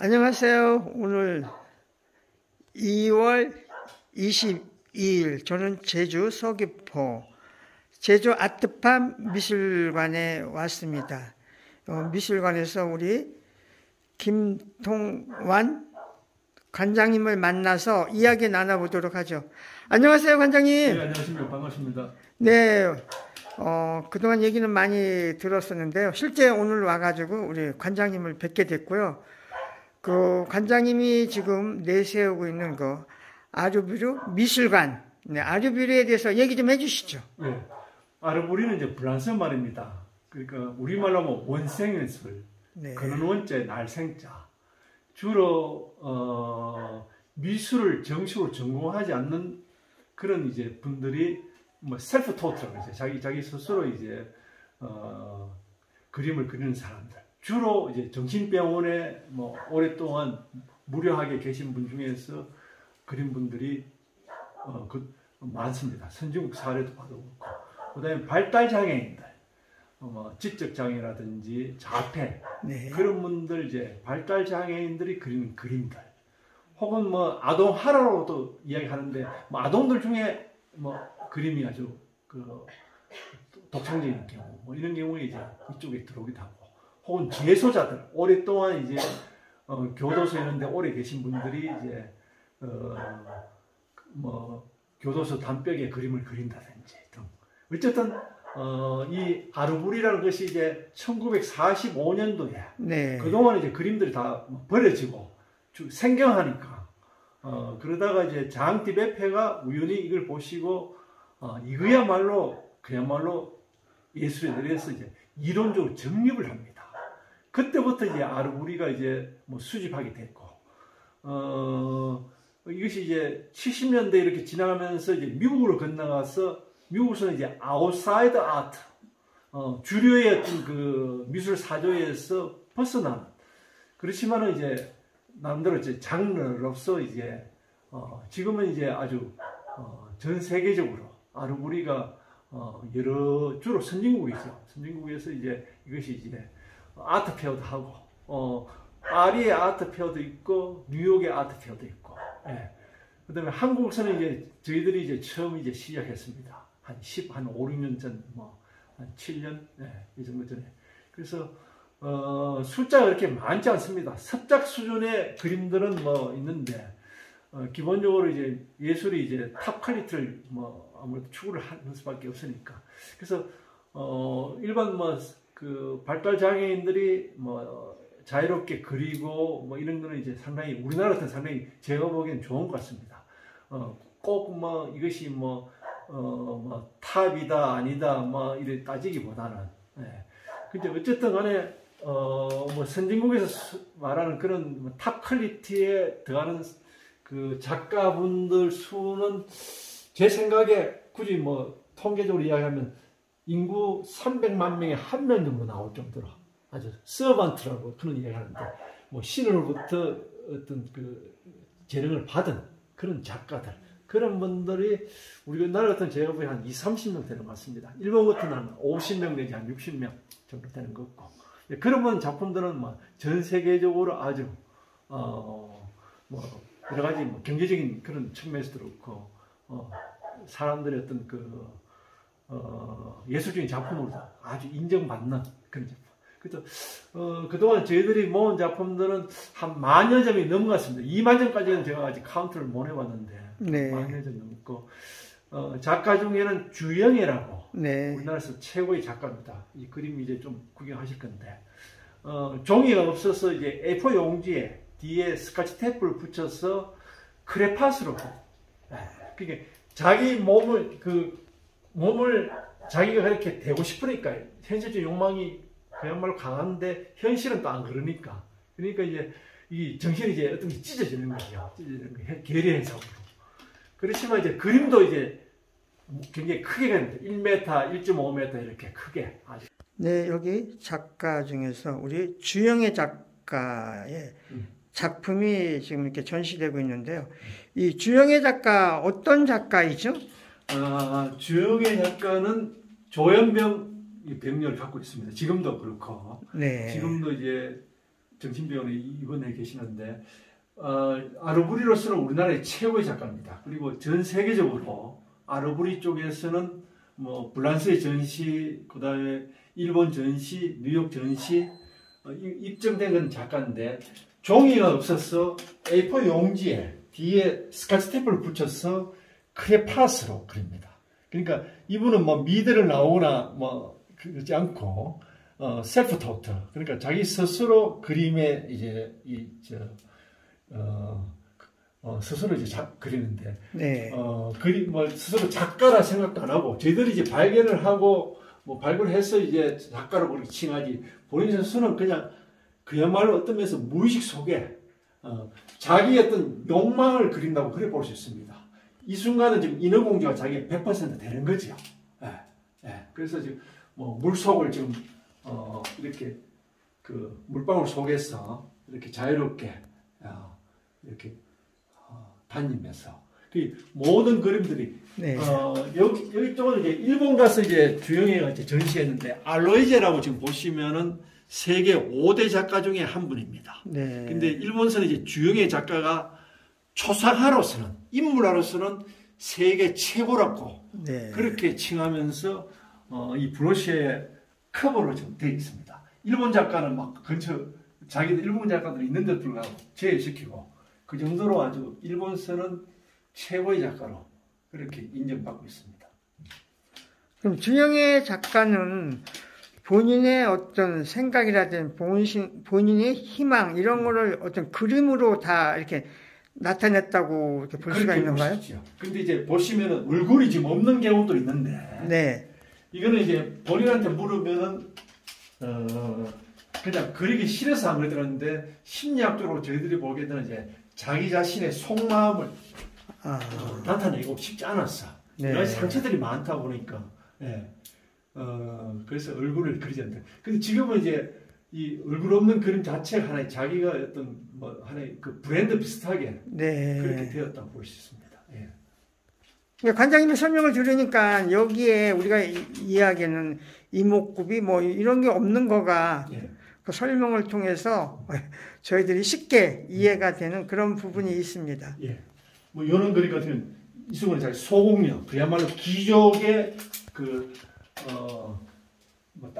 안녕하세요. 오늘 2월 22일 저는 제주 서귀포 제주 아트팜 미술관에 왔습니다. 미술관에서 우리 김통완 관장님을 만나서 이야기 나눠보도록 하죠. 안녕하세요, 관장님. 네, 안녕하십니까. 반갑습니다. 네, 그동안 얘기는 많이 들었었는데요. 실제 오늘 와가지고 우리 관장님을 뵙게 됐고요. 그 관장님이 지금 내세우고 있는 거 아르부르 미술관, 네, 아르부르에 대해서 얘기 좀 해주시죠. 네, 아르부르는 이제 프랑스 말입니다. 그러니까 우리말로 하면 원생예술, 네. 그는 원자에 날생자. 주로 미술을 정식으로 전공하지 않는 그런 이제 분들이 뭐 셀프 토트라고 이제 자기 스스로 이제 그림을 그리는 사람들. 주로 이제 정신병원에 뭐 오랫동안 무료하게 계신 분 중에서 그린 분들이 많습니다. 선진국 사례도 봐도 그렇고. 그다음에 발달 장애인들, 뭐 지적 장애라든지 자폐, 네. 그런 분들 이제 발달 장애인들이 그리는 그림들, 혹은 뭐 아동 하라로도 이야기하는데 뭐 아동들 중에 뭐 그림이 아주 그 독창적인 경우, 뭐 이런 경우에 이제 이쪽에 들어오기도 하고. 혹은 재소자들, 오랫동안 이제 교도소 이런 데 오래 계신 분들이 이제 뭐 교도소 담벽에 그림을 그린다든지 등. 어쨌든 이 아르부르라는 것이 이제 1945년도에 네. 그동안 이제 그림들이 다 버려지고 생경하니까 그러다가 이제 장 디베페가 우연히 이걸 보시고 그야말로 예술에 대해서 이제 이론적으로 정립을 합니다. 그때부터 이제 아르부르가 이제 뭐 수집하게 됐고, 이것이 이제 70년대 이렇게 지나가면서 이제 미국으로 건너가서 미국에서는 이제 아웃사이드 아트, 주류의 어떤 그 미술 사조에서 벗어난, 그렇지만은 이제 나름대로 이제 장르로서 이제 지금은 이제 아주 전 세계적으로 아르부르가 주로 선진국이죠. 선진국에서 이제 이것이 이제 아트 페어도 하고, 파리의 아트 페어도 있고, 뉴욕의 아트 페어도 있고, 예. 그 다음에 한국에서는 이제 저희들이 이제 처음 이제 시작했습니다. 한 5, 6년 전, 한 7년, 예, 이 정도 전에. 그래서, 숫자가 그렇게 많지 않습니다. 습작 수준의 그림들은 뭐 있는데, 기본적으로 이제 예술이 이제 탑 퀄리티를 아무래도 추구를 하는 수밖에 없으니까. 그래서, 일반 그 발달 장애인들이 자유롭게 그리고 이런 거는 이제 상당히 우리나라 같은 상당히 제가 보기엔 좋은 것 같습니다. 꼭 이것이 탑이다 아니다 이래 따지기보다는, 예. 근데 어쨌든 간에 선진국에서 말하는 그런 탑 퀄리티에 들어가는 그 작가분들 수는 제 생각에 굳이 통계적으로 이야기하면 인구 300만 명에 한 명 정도 나올 정도로 아주 서번트라고 그런 이야기를 하는데, 신으로부터 어떤 그 재능을 받은 그런 작가들, 그런 분들이 우리나라 같은 제가 보기엔 한 20, 30명 되는 것 같습니다. 일본 같은 한 50명 내지 한 60명 정도 되는 것 같고, 그런 작품들은 전 세계적으로 아주 여러 가지 경제적인 그런 측면에서도 그렇고, 사람들의 어떤 그 예술적인 작품으로 아주 인정받는 그런 작품. 그래서 그동안 저희들이 모은 작품들은 한 10,000여 점이 넘어갔습니다. 2만 점까지는 제가 아직 카운트를 못 해봤는데, 네. 10,000여 점 넘고, 작가 중에는 주영애라고, 네. 우리나라에서 최고의 작가입니다. 이 그림 이제 좀 구경하실 건데, 종이가 없어서 이제 A4 용지에 뒤에 스카치 테이프를 붙여서 크레파스로, 그게 자기 몸을 자기가 그렇게 되고 싶으니까, 현실적 욕망이 그야말로 강한데 현실은 또 안 그러니까. 그러니까 이제 이 정신이 이제 어떤 게 찢어지는 거죠. 찢어지는 거, 계리 현상으로. 그렇지만 이제 그림도 이제 굉장히 크게 됩니다. 1m, 1.5m 이렇게 크게. 아주. 네, 여기 작가 중에서 우리 주영애 작가의 작품이 지금 이렇게 전시되고 있는데요. 이 주영애 작가 어떤 작가이죠? 주영애 작가는 조현병 병렬을 갖고 있습니다. 지금도 그렇고, 네. 지금도 이제 정신병원에 입원해 계시는데 아르부리로서는 우리나라의 최고의 작가입니다. 그리고 전 세계적으로 아르부리 쪽에서는 뭐 프랑스의 전시, 그다음에 일본 전시, 뉴욕 전시 입증된 건 작가인데 종이가 없어서 A4 용지에 뒤에 스카치 테이프를 붙여서 크레파스로 그립니다. 그러니까 이분은 뭐 미대를 나오거나 뭐 그러지 않고 셀프 토트, 그러니까 자기 스스로 그림에 이제 스스로 이제 그리는데 네. 그림 뭐 스스로 작가라 생각도 안 하고 저희들이 이제 발견을 하고 뭐 발굴해서 이제 작가로 그렇게 칭하지, 본인 스스로는 그냥 그야말로 어떤 면에서 무의식 속에 자기의 어떤 욕망을 그린다고 그래 볼 수 있습니다. 이 순간은 지금 인어공주가 자기의 100% 되는 거죠. 예, 예. 그래서 지금 뭐 물속을 지금 이렇게 그 물방울 속에서 이렇게 자유롭게 이렇게 다니면서 그 모든 그림들이 네. 여기 쪽은 이제 일본 가서 이제 주영이가 이제 전시했는데 알로이제라고 지금 보시면은 세계 5대 작가 중에 한 분입니다. 네. 근데 일본서는 이제 주영의 작가가 초상화로서는, 인물화로서는 세계 최고라고 네. 그렇게 칭하면서 이 브로시의 커버로 지금 되어 있습니다. 일본 작가는 막 근처 자기들 일본 작가들이 있는데 불구하고 제외시키고 그 정도로 아주 일본서는 최고의 작가로 그렇게 인정받고 있습니다. 그럼 준영의 작가는 본인의 어떤 생각이라든지 본인의 희망 이런 거를 어떤 그림으로 다 이렇게 나타냈다고 이렇게 볼 수가 있는 건가요? 근데 이제 보시면은 얼굴이 지금 없는 경우도 있는데, 네. 이거는 이제 본인한테 물으면은 그냥 그리기 싫어서 안 그러더라는데 심리학적으로 저희들이 보기에는 이제 자기 자신의 속마음을 나타내고 싶지 않았어. 네. 여러 상처들이 많다 보니까. 예. 그래서 얼굴을 그리지 않는다. 근데 지금은 이제 이 얼굴 없는 그림 자체가 하나의 자기가 어떤 뭐 하나의 그 브랜드 비슷하게 네. 그렇게 되었다고 볼 수 있습니다. 예. 관장님의 설명을 들으니까 여기에 우리가 이야기하는 이목구비 뭐 이런 게 없는 거가 예. 그 설명을 통해서 저희들이 쉽게 이해가 되는 그런 부분이 있습니다. 예. 뭐 이런 그림 같은 경우는 이승훈의 잘 소공녀, 그야말로 귀족의 그 뭐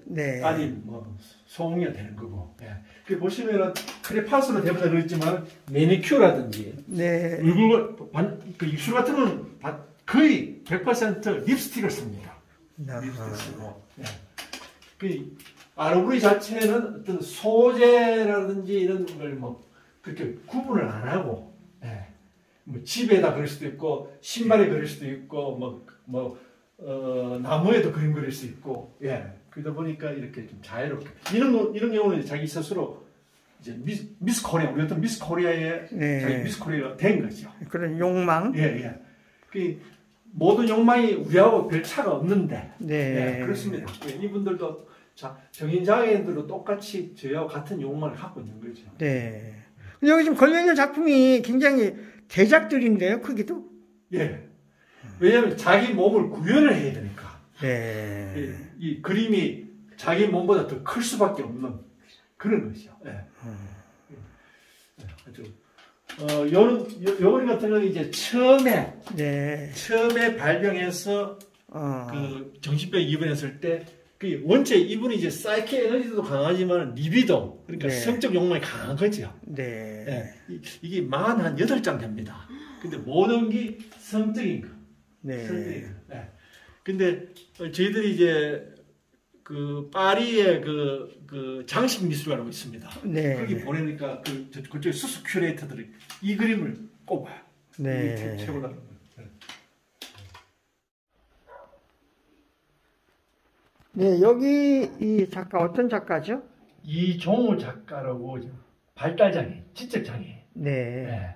네. 딸이 뭐 소공녀 되는 거고. 예. 그 보시면은 크레파스로 대부분 그랬지만 매니큐어라든지 네. 얼굴 그 입술 같은 건 거의 100% 립스틱을 씁니다. 립스틱 쓰고. 예. 그 아르부리 자체는 어떤 소재라든지 이런 걸 뭐 그렇게 구분을 안 하고, 예. 뭐 집에다 그릴 수도 있고 신발에 그릴 수도 있고 나무에도 그림 그릴 수 있고, 예. 그러다 보니까 이렇게 좀 자유롭게 이런 경우는 자기 스스로 이제 미스 코리아, 우리 어떤 미스 코리아의 네. 자기 미스 코리아가 된 거죠. 그런 욕망. 예, 예. 그 모든 욕망이 우리하고 별 차가 없는데, 네. 예, 그렇습니다. 예, 이분들도 정인 장애인들도 똑같이 저희하고 같은 욕망을 갖고 있는 거죠. 네. 근데 여기 지금 걸려있는 작품이 굉장히 대작들인데요, 크기도? 예. 왜냐하면 자기 몸을 구현을 해야 되니까. 네. 예, 이 그림이 자기 몸보다 더 클 수밖에 없는 그런 것이죠. 예. 아주 요 그림 같은 경우는 이제 처음에 발병해서 그 정신병 입원했을 때 그 원체 이분이 이제 사이키 에너지도 강하지만 리비도, 그러니까 네. 성적 욕망이 강한 거죠. 네. 예. 이게 48장 됩니다. 근데 모든 게 성적인 거. 네. 성적인 거. 예. 근데 저희들이 이제 그 파리에 그 장식 미술관이 있습니다. 네. 거기 보내니까 그쪽에 수수 큐레이터들이 이 그림을 꼽아요. 네. 이게 최고라는 거예요. 네, 여기 이 작가 어떤 작가죠? 이종우 작가라고 발달장애, 지적장애. 네.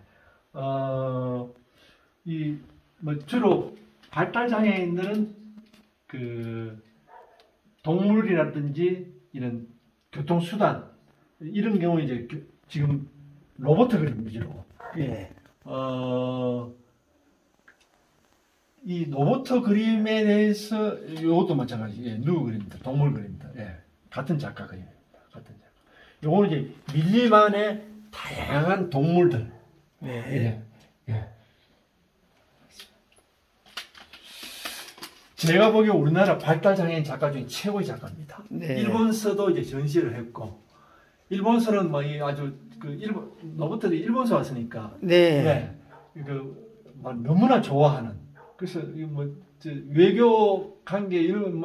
이 뭐 주로 발달장애인들은 그 동물이라든지 이런 교통수단 이런 경우 이제 지금 로봇 그림 위주로. 네. 이 로봇 그림에 대해서 이것도 마찬가지. 예, 누구 그림입니다. 동물 그림입니다. 예, 같은 작가 그림입니다. 같은 작가. 요거는 이제 밀림 안에 다양한 동물들. 네. 예. 예. 제가 보기에 우리나라 발달장애인 작가 중에 최고의 작가입니다. 네. 일본서도 이제 전시를 했고, 일본서는 뭐 아주 그 일본 노부터도 일본서 왔으니까, 네. 막 너무나 좋아하는. 그래서 저 외교 관계 이런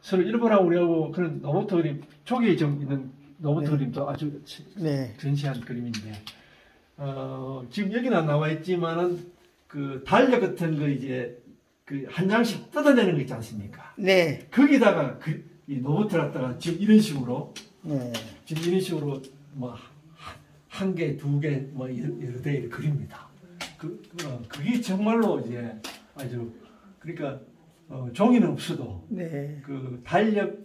서로 일본하고 우리하고 그런 노부터 그림 초기에 좀 있는 노부터 네. 그림도 아주 네. 전시한 그림인데, 지금 여기는 안 나와 있지만은 그 달력 같은 거 이제 그 한 장씩 뜯어내는 거 있지 않습니까? 네. 거기다가 이 노트를 갖다가 지금 이런 식으로 네. 지금 이런 식으로 뭐 한 개, 두 개, 뭐 여러 대 그립니다. 그게 정말로 이제 아주 그러니까 종이는 없어도 네. 그 달력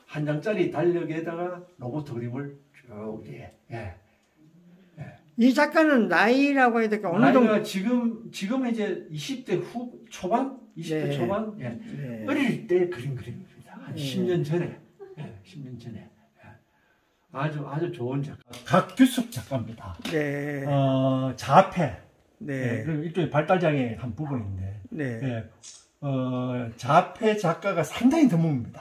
한 장짜리 달력에다가 로봇 그림을 쭉 예. 이 작가는 나이라고 해야 될까? 어느 정도? 나이가 지금 이제 20대 초반? 20대 네. 초반? 예. 네. 어릴 때 그림입니다. 한 네. 10년 전에. 예, 10년 전에. 예. 아주 좋은 작가. 각규숙 작가입니다. 네. 자폐. 네. 예, 그리고 일종의 발달장애 한 부분인데. 네. 예. 자폐 작가가 상당히 드뭅니다.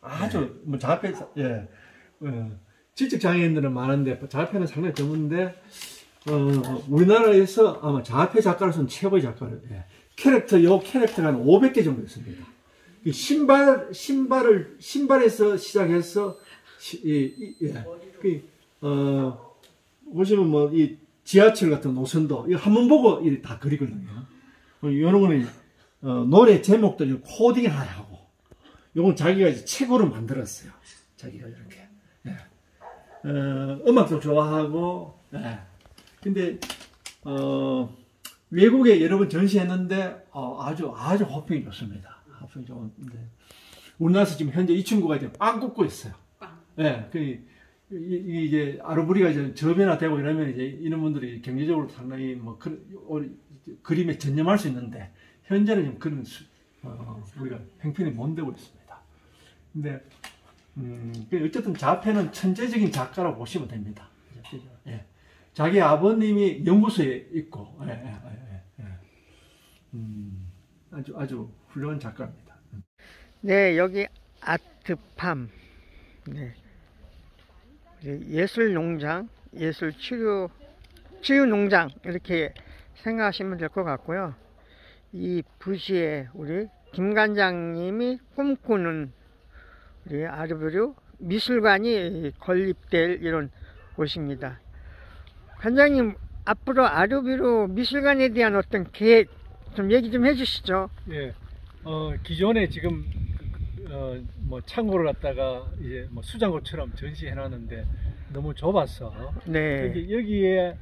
아주, 뭐, 자폐, 예. 지적 장애인들은 많은데 자폐는 상당히 드문데 우리나라에서 아마 자폐 작가로서는 최고의 작가를 요 캐릭터가 한 500개 정도 있습니다. 신발에서 시작해서 보시면 뭐 이 지하철 같은 노선도 이거 한번 보고 다 그리거든요. 이런 거는 노래 제목들 코딩을 하고 요건 자기가 이제 책으로 만들었어요. 자기가 이렇게. 음악도 좋아하고, 근데, 외국에 여러 번 전시했는데, 아주 호평이 좋습니다. 호평이 좋은데. 우리나라에서 지금 현재 이 친구가 이제 빵 굽고 있어요. 예, 이제 아르부리가 이제 저변화되고 이러면 이제 이런 분들이 경제적으로 상당히 그림에 전념할 수 있는데, 현재는 지금 그런, 우리가 형편이 못 되고 있습니다. 근데, 어쨌든 자폐는 천재적인 작가라고 보시면 됩니다. 예. 자기 아버님이 연구소에 있고, 아주 훌륭한 작가입니다. 네, 여기 아트팜, 네. 예술농장, 치유농장 이렇게 생각하시면 될 것 같고요. 이 부시에 우리 김 관장님이 꿈꾸는 우리 아르부류 미술관이 건립될 이런 곳입니다. 관장님, 앞으로 아르부류 미술관에 대한 어떤 계획 좀 얘기 좀 해주시죠. 예, 기존에 지금 뭐 창고를 갖다가 이제 뭐 수장고처럼 전시해놨는데 너무 좁아서 네. 여기에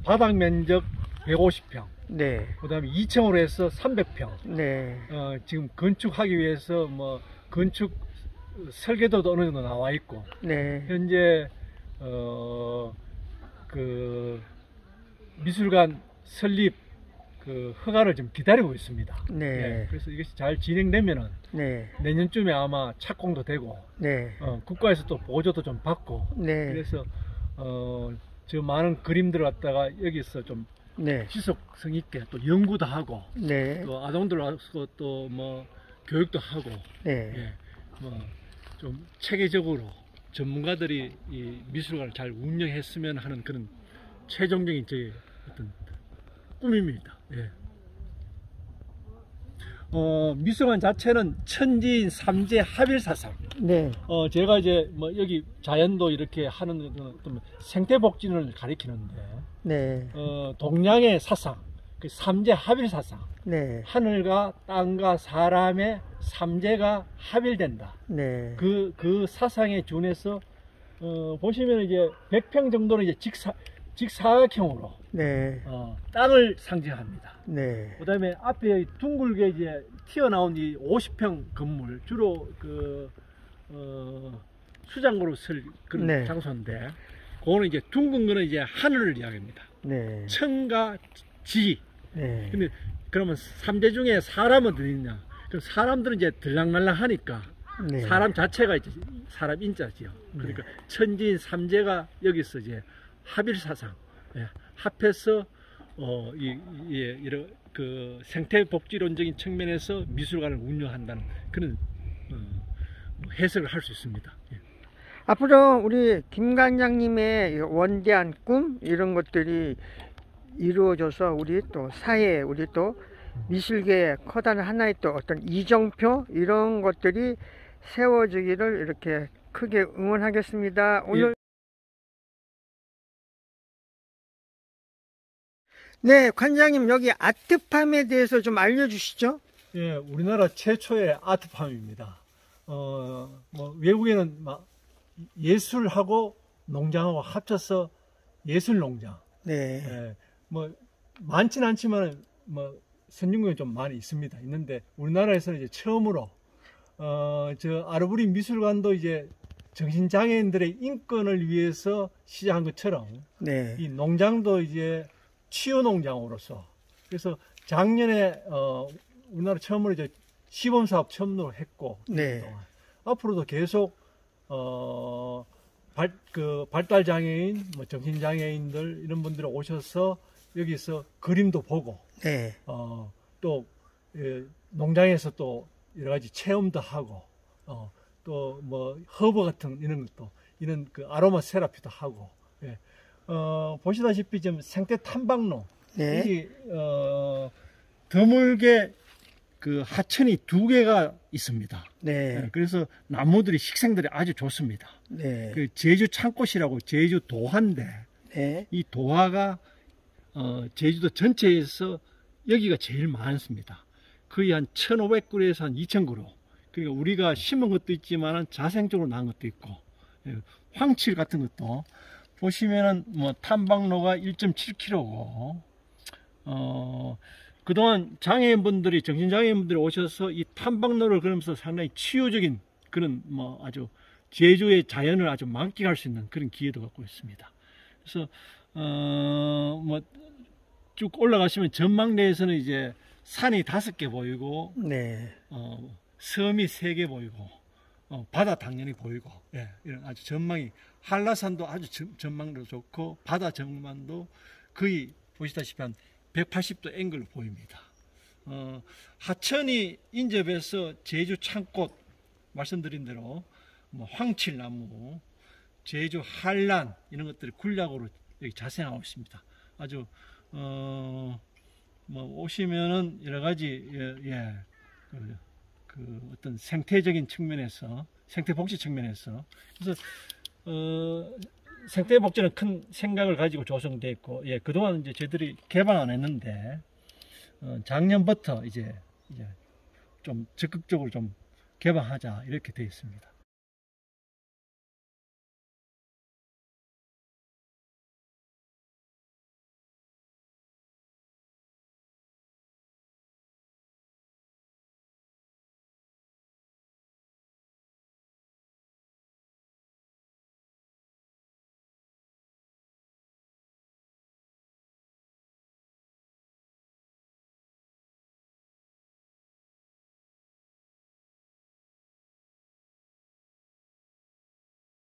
바닥 면적 150평, 네. 그다음에 2층으로 해서 300평. 네. 지금 건축하기 위해서 뭐 건축 설계도도 어느 정도 나와 있고, 네. 현재 그 미술관 설립 그 허가를 좀 기다리고 있습니다. 네. 예, 그래서 이것이 잘 진행되면은 네. 내년쯤에 아마 착공도 되고, 네. 국가에서 또 보조도 좀 받고, 네. 그래서 저 많은 그림들을 갖다가 여기서 좀 네. 지속성 있게 또 연구도 하고, 네. 또 아동들 와서 또 뭐 교육도 하고, 네. 예, 뭐 좀 체계적으로 전문가들이 이 미술관을 잘 운영했으면 하는 그런 최종적인 제 어떤 꿈입니다. 예. 미술관 자체는 천지인 삼재 합일사상. 네. 제가 이제 뭐 여기 자연도 이렇게 하는 어떤 생태복진을 가리키는데, 네. 동양의 사상, 그 삼재 합일사상. 네. 하늘과 땅과 사람의 삼재가 합일된다. 네. 그 사상에 준해서 보시면 이제 100평 정도는 이제 직사각형으로 네. 땅을 상징합니다. 네. 그다음에 앞에 둥글게 이제 튀어나온 이 50평 건물, 주로 그 수장고로 쓸 그런 네. 장소인데, 그거는 이제 둥근 거는 이제 하늘을 이야기합니다. 네. 천과 지. 네. 근데 그러면 삼재 중에 사람은 어디 있냐? 그럼 사람들은 이제 들락날락 하니까 네. 사람 자체가 이제 사람 인자지요. 그러니까 천지인 삼재가 여기서 이제 합일사상, 예, 합해서 이런 그 생태복지론적인 측면에서 미술관을 운영한다는 그런 해석을 할 수 있습니다. 예. 앞으로 우리 김 관장님의 원대한 꿈 이런 것들이 이루어져서 우리 또 사회, 우리 또 미술계의 커다란 하나의 또 어떤 이정표 이런 것들이 세워지기를 이렇게 크게 응원하겠습니다. 오늘 네, 관장님 여기 아트팜에 대해서 좀 알려주시죠. 예, 우리나라 최초의 아트팜입니다. 뭐 외국에는 막 예술하고 농장하고 합쳐서 예술농장. 네. 예, 뭐 많지는 않지만 뭐 선진국에 좀 많이 있는데 우리나라에서는 이제 처음으로 저 아르부리 미술관도 이제 정신장애인들의 인권을 위해서 시작한 것처럼 네. 이 농장도 이제 치유농장으로서 그래서 작년에 우리나라 처음으로 이제 시범사업 처음으로 했고 네. 앞으로도 계속 발달장애인, 뭐 정신장애인들 이런 분들이 오셔서 여기서 그림도 보고 네. 또 농장에서 또 여러 가지 체험도 하고 또 뭐 허브 같은 이런 것도 이런 그 아로마 세라피도 하고 예. 보시다시피 지금 생태 탐방로 네. 이 드물게 그 하천이 2개가 있습니다. 네. 예, 그래서 나무들이 식생들이 아주 좋습니다. 네. 그 제주 창꽃이라고 제주 도화인데 네. 이 도화가 제주도 전체에서 여기가 제일 많습니다. 거의 한 1,500그루에서 한 2,000그루. 그러니까 우리가 심은 것도 있지만 자생적으로 난 것도 있고, 예, 황칠 같은 것도 보시면은 뭐 탐방로가 1.7km고, 그동안 장애인분들이, 정신장애인분들이 오셔서 이 탐방로를 걸으면서 상당히 치유적인 그런 뭐 아주 제주의 자연을 아주 만끽할 수 있는 그런 기회도 갖고 있습니다. 그래서, 뭐 쭉 올라가시면 전망대에서는 이제 산이 5개 보이고, 네. 섬이 3개 보이고, 바다 당연히 보이고, 예, 이런 아주 전망이, 한라산도 아주 전망도 좋고, 바다 전망도 거의 보시다시피 한 180도 앵글로 보입니다. 하천이 인접해서 제주 창꽃, 말씀드린 대로, 뭐 황칠나무, 제주 한란, 이런 것들이 군락으로 여기 자생하고 있습니다. 아주, 뭐 오시면은 여러 가지 그 어떤 생태적인 측면에서 생태복지 측면에서 그래서 생태복지는 큰 생각을 가지고 조성되어 있고 그동안 이제 저희들이 개방 안 했는데 작년부터 이제 좀 적극적으로 좀 개방하자 이렇게 되어 있습니다.